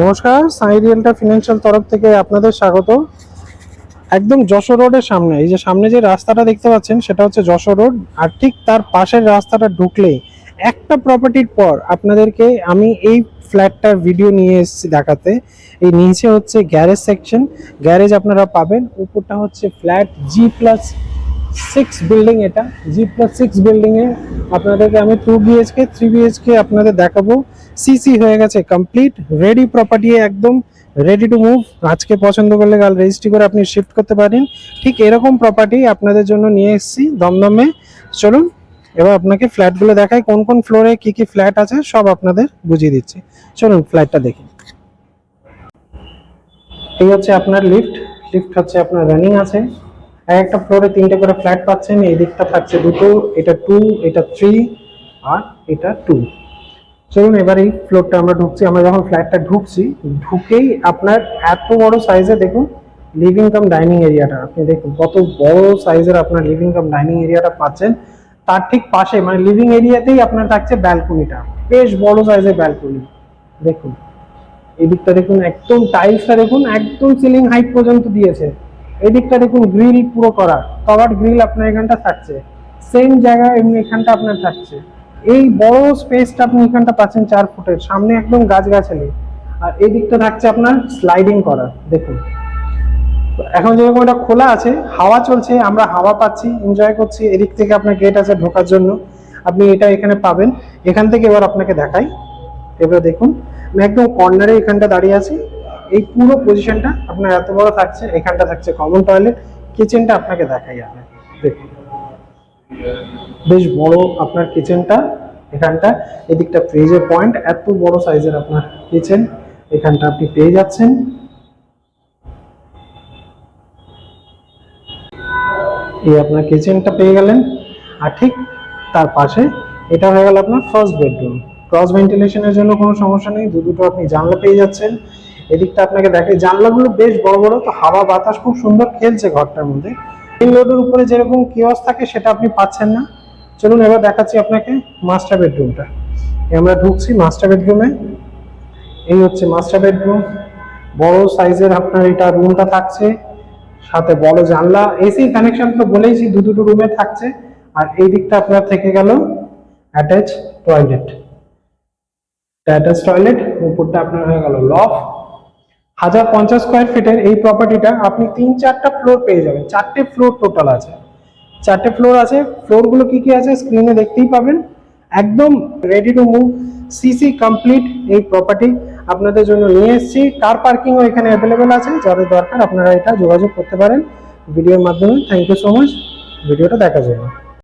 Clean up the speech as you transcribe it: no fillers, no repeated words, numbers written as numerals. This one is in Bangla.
নমস্কার, সাই রিয়েলটা ফিনান্সিয়াল তরফ থেকে আপনাদের স্বাগত। একদম যশোর রোডের সামনে, এই যে সামনে যে রাস্তাটা দেখতে পাচ্ছেন সেটা হচ্ছে যশোর রোড। আর ঠিক তার পাশের রাস্তাটা ঢুকলেই একটা প্রপার্টির পর আপনাদেরকে আমি এই ফ্ল্যাটটার ভিডিও নিয়ে এসেছি দেখাতে। এই নিচে হচ্ছে গ্যারেজ সেকশন, গ্যারেজ আপনারা পাবেন। উপরটা হচ্ছে ফ্ল্যাট G+6 বিল্ডিং। এটা G+6 বিল্ডিং এ আপনাদেরকে আমি 2 BHK 3 BHK আপনাদের দেখাবো। সিসি হয়ে গেছে কমপ্লিট, রেডি প্রপার্টি, একদম রেডি টু মুভ। আজকে পছন্দ করলে কাল রেজিস্ট্রি করে আপনি শিফট করতে পারেন। ঠিক এরকম প্রপার্টি আপনাদের জন্য নিয়ে এসেছি দমদমে। চলুন এবার আপনাকে ফ্ল্যাটগুলো দেখাই, কোন কোন ফ্লোরে কি কি ফ্ল্যাট আছে সব আপনাদের বুঝিয়ে দিচ্ছি। চলুন ফ্ল্যাটটা দেখি। এই হচ্ছে আপনার লিফট। লিফট হচ্ছে আপনার রানিং আছে। একটা ফ্লোরে 3টে করে ফ্ল্যাট পাচ্ছেন। এই দিকটা থাকছে 2টো, এটা 2, এটা 3 আর এটা 2। চলুন এবার এই ফ্লোরটা আমরা ঢুকছি। আমরা যখন ফ্ল্যাটটা ঢুকছি, ঢুকেই আপনার এত বড় সাইজে দেখুন লিভিং কাম ডাইনিং এরিয়াটা। আপনি দেখুন কত বড় সাইজের আপনার লিভিং কাম ডাইনিং এরিয়াটা পাচ্ছেন। তার ঠিক পাশে মানে লিভিং এরিয়াতেই আপনার থাকছে ব্যালকনিটা, বেশ বড় সাইজের ব্যালকনি। দেখুন এই দিকটা দেখুন, একদম টাইলসটা দেখুন, একদম সিলিং হাইট পর্যন্ত দিয়েছে। এই দিকটা দেখুন গ্রিল পুরো করা, কভার্ড গ্রিল আপনার এখানটা থাকছে। সেম জায়গা এমনি এখানটা আপনার থাকছে। এই বড় স্পেসটা আপনি এখানটা পাচ্ছেন 4 ফুটের, সামনে একদম গাছগাছালি। আর এই দিকটা থাকছে আপনার স্লাইডিং করা। দেখুন এখন যেরকম এটা খোলা আছে, হাওয়া চলছে, আমরা হাওয়া পাচ্ছি, এনজয় করছি। এদিক থেকে আপনার গেট আছে ঢোকার জন্য, আপনি এটা এখানে পাবেন। এখান থেকে এবার আপনাকে দেখাই। এবার দেখুন আমি একদম কর্নারে এখানটা দাঁড়িয়ে আছি। এই পুরো পজিশনটা আপনার এত বড় থাকছে। এখানটা থাকছে কমন টয়লেট, কিচেনটা আপনাকে দেখাই আমি। দেখুন বেশ বড় আপনার কিচেনটা এখানটা। এদিকটা ফ্রিজের পয়েন্ট, এত বড় সাইজের আপনার কিচেন এখানটা আপনি পেয়ে যাচ্ছেন। এই আপনার কিচেনটা পেয়ে গেলেন। আর ঠিক তার পাশে এটা হয়ে গেল আপনার ফার্স্ট বেডরুম। ক্রস ভেন্টিলেশনের জন্য কোনো সমস্যা নেই, দুটো আপনি জানলা পেয়ে যাচ্ছেন। এদিকটা আপনাকে দেখে জানলাগুলো বেশ বড় বড়, তো হাওয়া বাতাস খুব সুন্দর খেলছে ঘরটার মধ্যে। মেইন রোডের উপরে যেরকম কিওস থাকে সেটা আপনি পাচ্ছেন না। চলুন এবার দেখাচ্ছি আপনাকে মাস্টার বেডরুমটা। আমরা ঢুকছি মাস্টার বেডরুমে। এই হচ্ছে মাস্টার বেডরুম, বড় সাইজের আপনার এটা রুমটা থাকছে, সাথে বড় জানলা, এসি কানেকশন তো বলেইছি, দুটো রুমে থাকছে। আর এই দিকটা আপনার থেকে গেল অ্যাটাচ টয়লেট। অ্যাটাচ টয়লেট, উপরটা আপনার হয়ে গেল লফট। 1050 স্কোয়ার ফিটের এই প্রপার্টিটা আপনি 3-4টা ফ্লোর পেয়ে যাবেন। 4টে ফ্লোর টোটাল আছে, 4টে ফ্লোর আছে। ফ্লোরগুলো কি কি আছে স্ক্রিনে দেখতেই পাবেন। একদম ready to move, CC complete এই প্রপার্টি আপনাদের জন্য নিয়ে এসেছি। কার পার্কিংও এখানে অ্যাভেলেবেল আছে, যাদের দরকার আপনারা এটা যোগাযোগ করতে পারেন ভিডিওর মাধ্যমে। থ্যাংক ইউ সো মাচ ভিডিওটা দেখার জন্য।